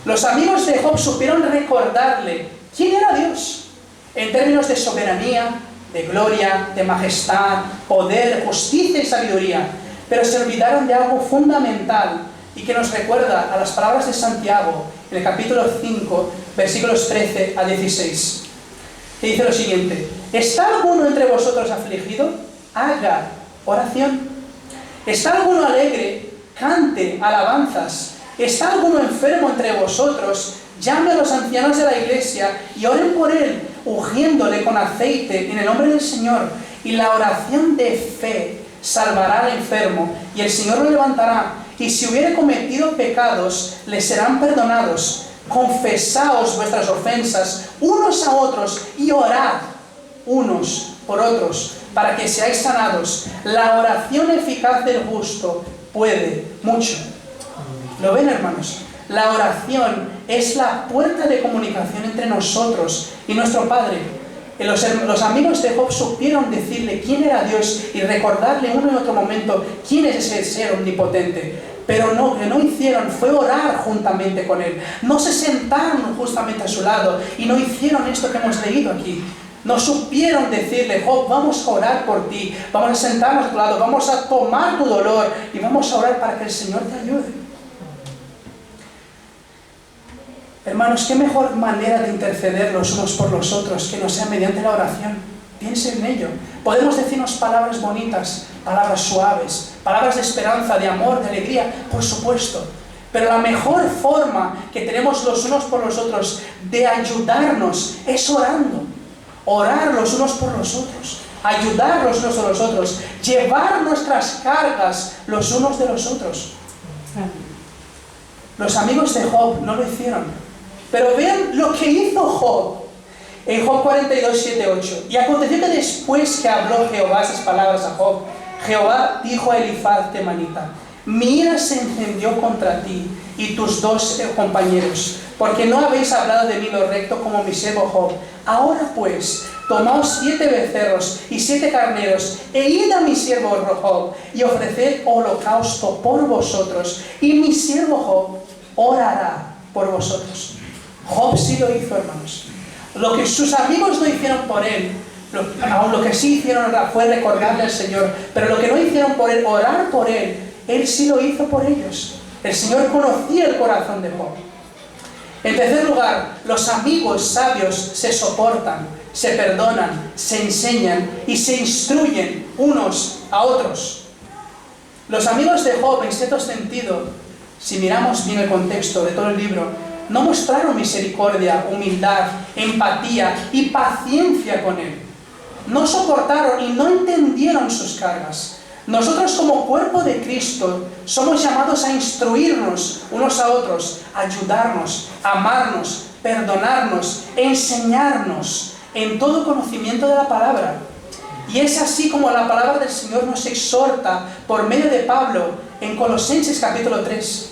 Los amigos de Job supieron recordarle quién era Dios en términos de soberanía, de gloria, de majestad, poder, justicia y sabiduría, pero se olvidaron de algo fundamental y que nos recuerda a las palabras de Santiago en el capítulo 5, versículos 13 a 16, que dice lo siguiente: ¿está alguno entre vosotros afligido? Haga oración. ¿Está alguno alegre? Cante alabanzas. ¿Está alguno enfermo entre vosotros? Llame a los ancianos de la iglesia y oren por él, ungiéndole con aceite en el nombre del Señor. Y la oración de fe salvará al enfermo, y el Señor lo levantará. Y si hubiere cometido pecados, le serán perdonados. Confesaos vuestras ofensas unos a otros y orad unos por otros, para que seáis sanados. La oración eficaz del justo puede mucho. ¿Lo ven, hermanos? La oración es la puerta de comunicación entre nosotros y nuestro Padre. Los amigos de Job supieron decirle quién era Dios y recordarle uno en otro momento quién es ese ser omnipotente. Pero lo que no hicieron fue orar juntamente con él. No se sentaron justamente a su lado y no hicieron esto que hemos leído aquí. No supieron decirle: Job, vamos a orar por ti, vamos a sentarnos a tu lado, vamos a tomar tu dolor y vamos a orar para que el Señor te ayude. Hermanos, qué mejor manera de interceder los unos por los otros que no sea mediante la oración. Piensen en ello. Podemos decirnos palabras bonitas, palabras suaves, palabras de esperanza, de amor, de alegría, por supuesto. Pero la mejor forma que tenemos los unos por los otros de ayudarnos es orando. Orar los unos por los otros, ayudar los unos a los otros, llevar nuestras cargas los unos de los otros. Los amigos de Job no lo hicieron. Pero vean lo que hizo Job en Job 42, 7, 8. Y aconteció que después que habló Jehová esas palabras a Job, Jehová dijo a Elifaz temanita: mi ira se encendió contra ti y tus dos compañeros, porque no habéis hablado de mí lo recto como mi siervo Job. Ahora pues, tomaos 7 becerros y 7 carneros, e id a mi siervo Job, y ofreced holocausto por vosotros, y mi siervo Job orará por vosotros. Job sí lo hizo, hermanos. Lo que sus amigos no hicieron por él, aun lo que sí hicieron fue recordarle al Señor, pero lo que no hicieron por él, orar por él sí lo hizo por ellos. El Señor conocía el corazón de Job. En tercer lugar, los amigos sabios se soportan, se perdonan, se enseñan y se instruyen unos a otros. Los amigos de Job, en cierto sentido, si miramos bien el contexto de todo el libro, no mostraron misericordia, humildad, empatía y paciencia con él. No soportaron y no entendieron sus cargas. Nosotros como cuerpo de Cristo somos llamados a instruirnos unos a otros, ayudarnos, amarnos, perdonarnos, enseñarnos en todo conocimiento de la palabra. Y es así como la palabra del Señor nos exhorta por medio de Pablo en Colosenses capítulo 3.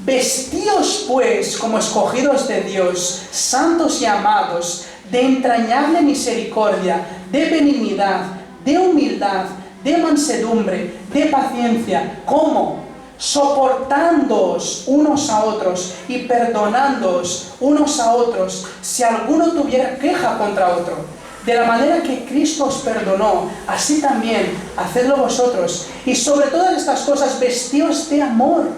Vestíos pues como escogidos de Dios, santos y amados, de entrañable misericordia, de benignidad, de humildad, de mansedumbre, de paciencia. ¿Cómo? Soportándoos unos a otros y perdonándoos unos a otros si alguno tuviera queja contra otro. De la manera que Cristo os perdonó, así también hacedlo vosotros. Y sobre todas estas cosas vestíos de amor,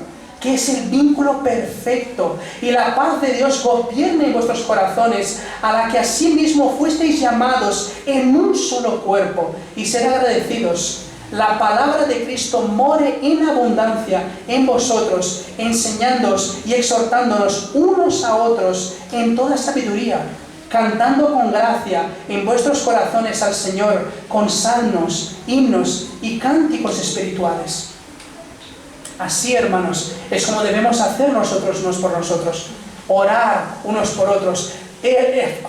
que es el vínculo perfecto, y la paz de Dios gobierne en vuestros corazones, a la que asimismo fuisteis llamados en un solo cuerpo, y sed agradecidos. La palabra de Cristo more en abundancia en vosotros, enseñándoos y exhortándonos unos a otros en toda sabiduría, cantando con gracia en vuestros corazones al Señor, con salmos, himnos y cánticos espirituales. Así, hermanos, es como debemos hacer nosotros unos por nosotros. Orar unos por otros.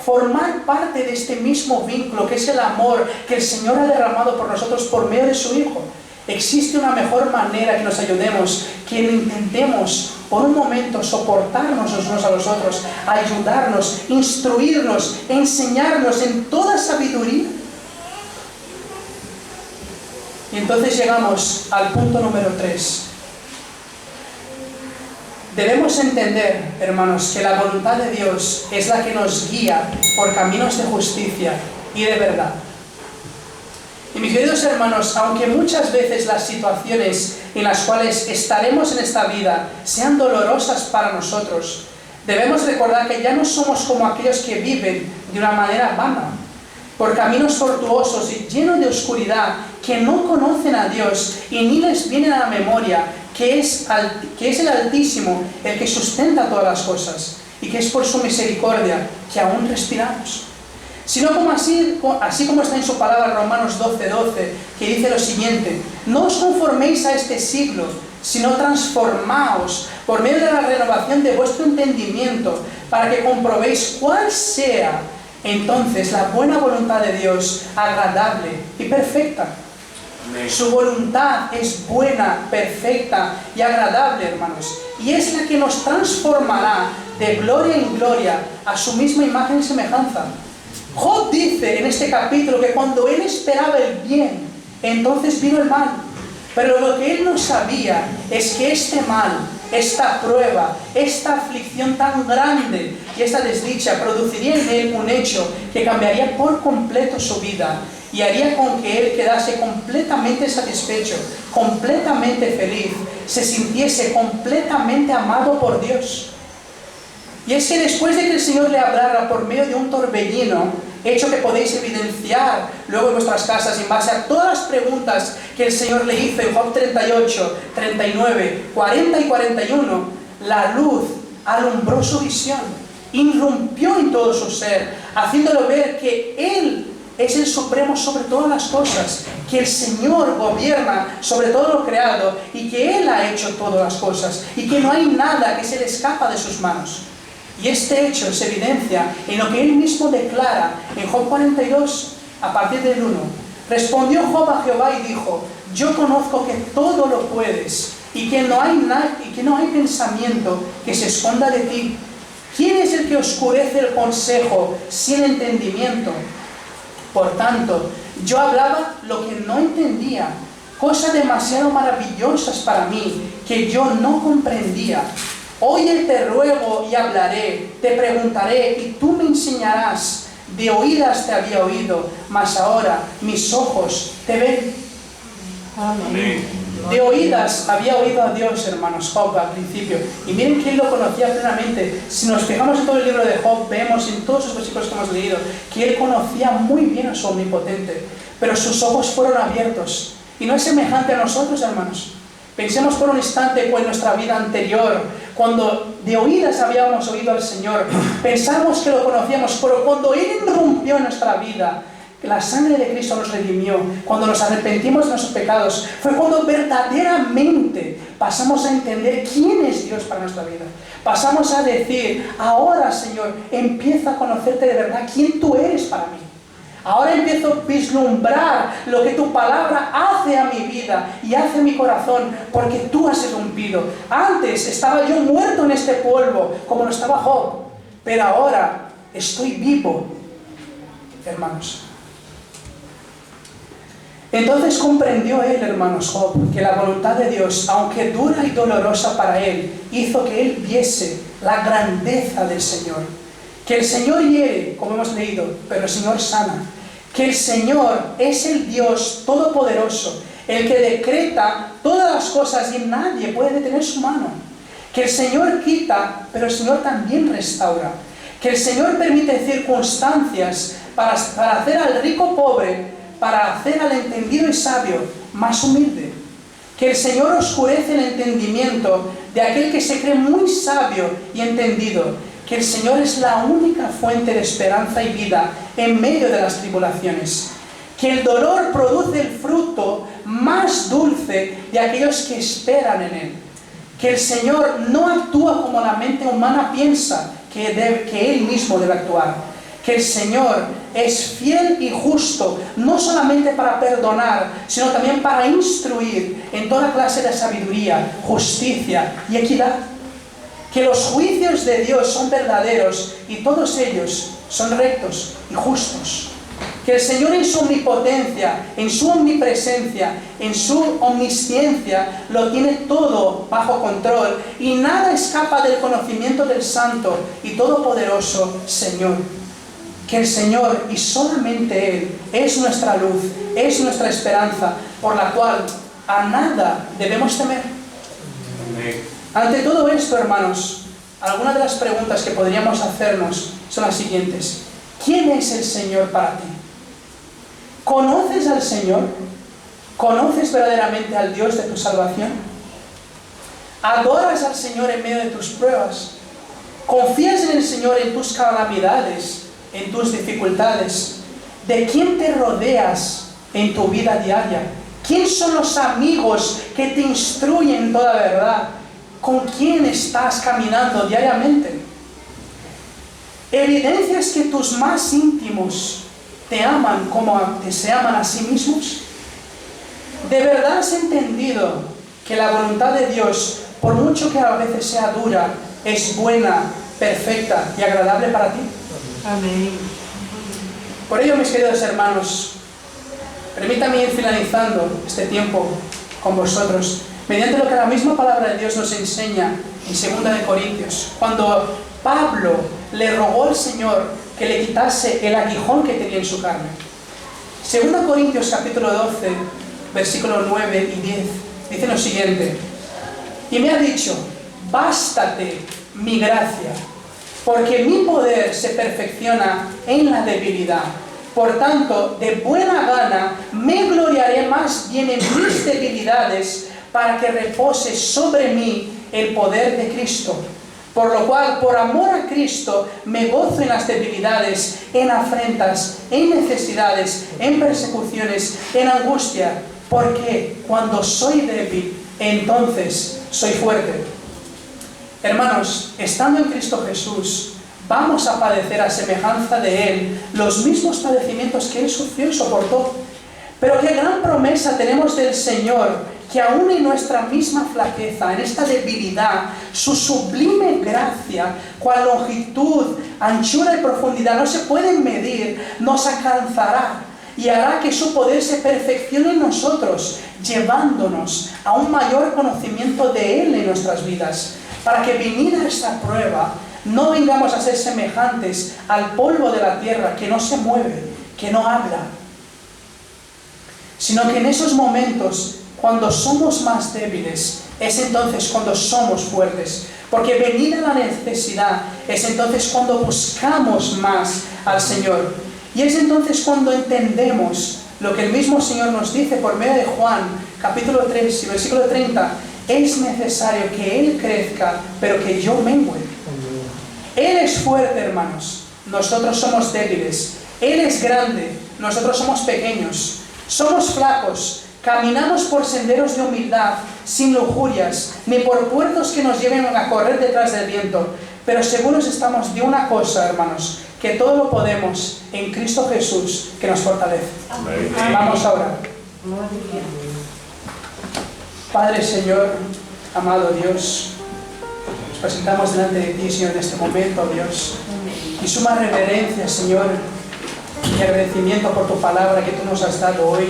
Formar parte de este mismo vínculo que es el amor que el Señor ha derramado por nosotros por medio de su Hijo. Existe una mejor manera que nos ayudemos, que intentemos por un momento soportarnos los unos a los otros, ayudarnos, instruirnos, enseñarnos en toda sabiduría. Y entonces llegamos al punto número 3. Debemos entender, hermanos, que la voluntad de Dios es la que nos guía por caminos de justicia y de verdad. Y mis queridos hermanos, aunque muchas veces las situaciones en las cuales estaremos en esta vida sean dolorosas para nosotros, debemos recordar que ya no somos como aquellos que viven de una manera vana, por caminos tortuosos y llenos de oscuridad, que no conocen a Dios y ni les viene a la memoria que es el Altísimo el que sustenta todas las cosas y que es por su misericordia que aún respiramos. Sino como así como está en su palabra Romanos 12:12, que dice lo siguiente: no os conforméis a este siglo, sino transformaos por medio de la renovación de vuestro entendimiento, para que comprobéis cuál sea entonces la buena voluntad de Dios, agradable y perfecta. Amén. Su voluntad es buena, perfecta y agradable, hermanos, y es la que nos transformará de gloria en gloria a su misma imagen y semejanza. Job dice en este capítulo que cuando él esperaba el bien, entonces vino el mal. Pero lo que él no sabía es que este mal, esta prueba, esta aflicción tan grande y esta desdicha produciría en él un hecho que cambiaría por completo su vida y haría con que él quedase completamente satisfecho, completamente feliz, se sintiese completamente amado por Dios. Y es que después de que el Señor le hablara por medio de un torbellino, hecho que podéis evidenciar luego en vuestras casas en base a todas las preguntas que el Señor le hizo en Job 38, 39, 40 y 41, la luz alumbró su visión, irrumpió en todo su ser, haciéndolo ver que Él es el supremo sobre todas las cosas, que el Señor gobierna sobre todo lo creado y que Él ha hecho todas las cosas y que no hay nada que se le escapa de sus manos. Y este hecho se evidencia en lo que él mismo declara en Job 42, a partir del 1. Respondió Job a Jehová y dijo: yo conozco que todo lo puedes y que no hay pensamiento que se esconda de ti. ¿Quién es el que oscurece el consejo sin entendimiento? Por tanto, yo hablaba lo que no entendía, cosas demasiado maravillosas para mí que yo no comprendía. Oye, te ruego y hablaré, te preguntaré y tú me enseñarás. De oídas te había oído, mas ahora mis ojos te ven. Amén. De oídas había oído a Dios, hermanos, Job al principio. Y miren que él lo conocía plenamente. Si nos fijamos en todo el libro de Job, vemos en todos los versículos que hemos leído que él conocía muy bien a su omnipotente. Pero sus ojos fueron abiertos. Y no es semejante a nosotros, hermanos. Pensemos por un instante en nuestra vida anterior, cuando de oídas habíamos oído al Señor, pensamos que lo conocíamos, pero cuando Él irrumpió en nuestra vida, la sangre de Cristo nos redimió, cuando nos arrepentimos de nuestros pecados, fue cuando verdaderamente pasamos a entender quién es Dios para nuestra vida. Pasamos a decir: ahora, Señor, empiezo a conocerte de verdad, quién tú eres para mí. Ahora empiezo a vislumbrar lo que tu palabra hace a mi vida y hace a mi corazón, porque tú has irrumpido. Antes estaba yo muerto en este polvo, como lo estaba Job, pero ahora estoy vivo, hermanos. Entonces comprendió él, hermanos, Job, que la voluntad de Dios, aunque dura y dolorosa para él, hizo que él viese la grandeza del Señor. Que el Señor hiere, como hemos leído, pero el Señor sana. Que el Señor es el Dios todopoderoso, el que decreta todas las cosas y nadie puede detener su mano. Que el Señor quita, pero el Señor también restaura. Que el Señor permite circunstancias para hacer al rico pobre, para hacer al entendido y sabio más humilde. Que el Señor oscurece el entendimiento de aquel que se cree muy sabio y entendido. Que el Señor es la única fuente de esperanza y vida en medio de las tribulaciones. Que el dolor produce el fruto más dulce de aquellos que esperan en Él. Que el Señor no actúa como la mente humana piensa que Él mismo debe actuar. que el Señor es fiel y justo, no solamente para perdonar, sino también para instruir en toda clase de sabiduría, justicia y equidad. Que los juicios de Dios son verdaderos y todos ellos son rectos y justos. Que el Señor en su omnipotencia, en su omnipresencia, en su omnisciencia, lo tiene todo bajo control y nada escapa del conocimiento del Santo y Todopoderoso Señor. Que el Señor y solamente Él es nuestra luz, es nuestra esperanza, por la cual a nada debemos temer. Amén. Ante todo esto, hermanos, algunas de las preguntas que podríamos hacernos son las siguientes. ¿Quién es el Señor para ti? ¿Conoces al Señor? ¿Conoces verdaderamente al Dios de tu salvación? ¿Adoras al Señor en medio de tus pruebas? ¿Confías en el Señor en tus calamidades, en tus dificultades? ¿De quién te rodeas en tu vida diaria? ¿Quién son los amigos que te instruyen toda verdad? ¿Con quién estás caminando diariamente? ¿Evidencias que tus más íntimos te aman como se aman a sí mismos? ¿De verdad has entendido que la voluntad de Dios, por mucho que a veces sea dura, es buena, perfecta y agradable para ti? Amén. Por ello, mis queridos hermanos, permítanme ir finalizando este tiempo con vosotros mediante lo que la misma palabra de Dios nos enseña en 2 Corintios, cuando Pablo le rogó al Señor que le quitase el aguijón que tenía en su carne. 2 Corintios capítulo 12, versículos 9 y 10, dice lo siguiente: y me ha dicho, bástate mi gracia, porque mi poder se perfecciona en la debilidad. Por tanto, de buena gana me gloriaré más bien en mis debilidades, para que repose sobre mí el poder de Cristo. Por lo cual, por amor a Cristo, me gozo en las debilidades, en afrentas, en necesidades, en persecuciones, en angustia, porque cuando soy débil, entonces soy fuerte. Hermanos, estando en Cristo Jesús, vamos a padecer a semejanza de Él los mismos padecimientos que Él sufrió y soportó. Pero qué gran promesa tenemos del Señor, que aún en nuestra misma flaqueza, en esta debilidad, su sublime gracia, cual longitud, anchura y profundidad no se pueden medir, nos alcanzará y hará que su poder se perfeccione en nosotros, llevándonos a un mayor conocimiento de Él en nuestras vidas, para que venida esta prueba, no vengamos a ser semejantes al polvo de la tierra que no se mueve, que no habla, sino que en esos momentos, cuando somos más débiles, es entonces cuando somos fuertes. Porque venida la necesidad, es entonces cuando buscamos más al Señor. Y es entonces cuando entendemos lo que el mismo Señor nos dice por medio de Juan, capítulo 3 y versículo 30. Es necesario que Él crezca, pero que yo mengüe. Él es fuerte, hermanos. Nosotros somos débiles. Él es grande. Nosotros somos pequeños. Somos flacos. Caminamos por senderos de humildad, sin lujurias, ni por puertos que nos lleven a correr detrás del viento. Pero seguros estamos de una cosa, hermanos, que todo lo podemos en Cristo Jesús, que nos fortalece. Amén. Vamos a orar. Padre, Señor, amado Dios, nos presentamos delante de ti, Señor, en este momento, Dios, y suma reverencia, Señor, y agradecimiento por tu palabra que tú nos has dado hoy,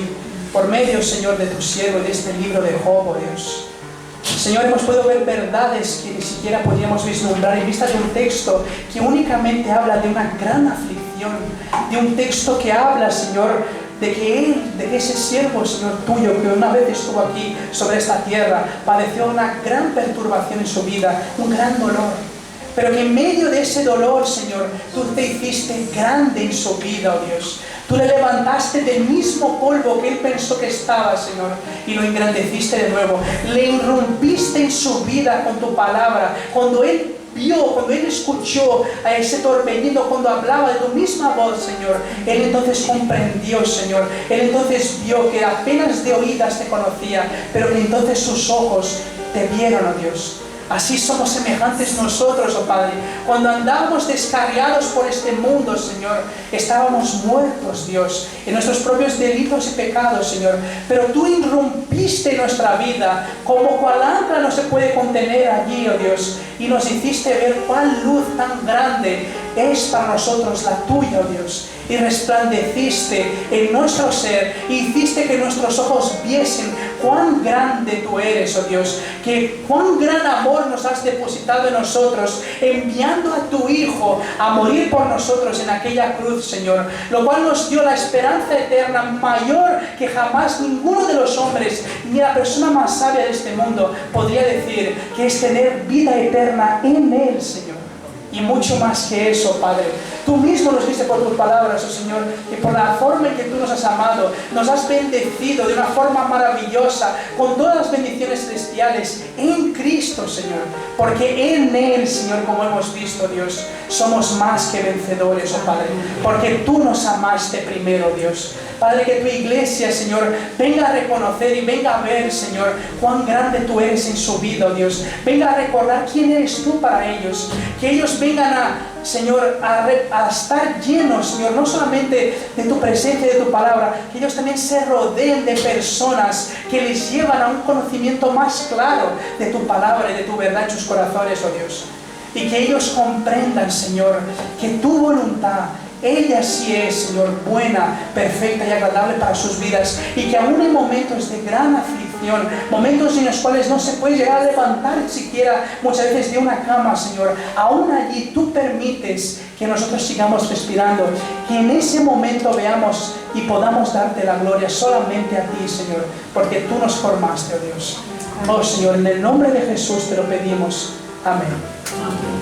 por medio, Señor, de tu siervo y de este libro de Job, oh Dios. Señor, hemos podido ver verdades que ni siquiera podíamos vislumbrar en vista de un texto que únicamente habla de una gran aflicción, de un texto que habla, Señor, de que ese siervo, Señor, tuyo, que una vez estuvo aquí sobre esta tierra, padeció una gran perturbación en su vida, un gran dolor. Pero que en medio de ese dolor, Señor, tú te hiciste grande en su vida, oh Dios. Tú le levantaste del mismo polvo que él pensó que estaba, Señor, y lo engrandeciste de nuevo. Le irrumpiste en su vida con tu palabra. Cuando él escuchó a ese torbellino, cuando hablaba de tu misma voz, Señor, él entonces comprendió, Señor. Él entonces vio que apenas de oídas te conocía, pero que entonces sus ojos te vieron, oh Dios. Así somos semejantes nosotros, oh Padre. Cuando andábamos descarriados por este mundo, Señor, estábamos muertos, Dios, en nuestros propios delitos y pecados, Señor. Pero tú irrumpiste nuestra vida como cual ancla no se puede contener allí, oh Dios, y nos hiciste ver cuál luz tan grande es para nosotros la tuya, oh Dios. Y resplandeciste en nuestro ser, y hiciste que nuestros ojos viesen cuán grande tú eres, oh Dios, que cuán gran amor nos has depositado en nosotros, enviando a tu Hijo a morir por nosotros en aquella cruz, Señor, lo cual nos dio la esperanza eterna mayor que jamás ninguno de los hombres, ni la persona más sabia de este mundo podría decir, que es tener vida eterna en Él, Señor. Y mucho más que eso, Padre. Tú mismo nos diste por tus palabras, oh Señor, que por la forma en que tú nos has amado, nos has bendecido de una forma maravillosa, con todas las bendiciones celestiales en Cristo, Señor. Porque en Él, Señor, como hemos visto, Dios, somos más que vencedores, oh Padre. Porque tú nos amaste primero, Dios. Padre, que tu iglesia, Señor, venga a reconocer y venga a ver, Señor, cuán grande tú eres en su vida, oh Dios. Venga a recordar quién eres tú para ellos. Que ellos vengan Señor, a estar llenos, Señor, no solamente de tu presencia y de tu palabra, que ellos también se rodeen de personas que les llevan a un conocimiento más claro de tu palabra y de tu verdad en sus corazones, oh Dios. Y que ellos comprendan, Señor, que tu voluntad, ella sí es, Señor, buena, perfecta y agradable para sus vidas, y que aún en momentos de gran aflicción, momentos en los cuales no se puede llegar a levantar siquiera muchas veces de una cama, Señor, aún allí tú permites que nosotros sigamos respirando, que en ese momento veamos y podamos darte la gloria solamente a ti, Señor, porque tú nos formaste, oh Dios. Oh Señor, en el nombre de Jesús te lo pedimos. Amén.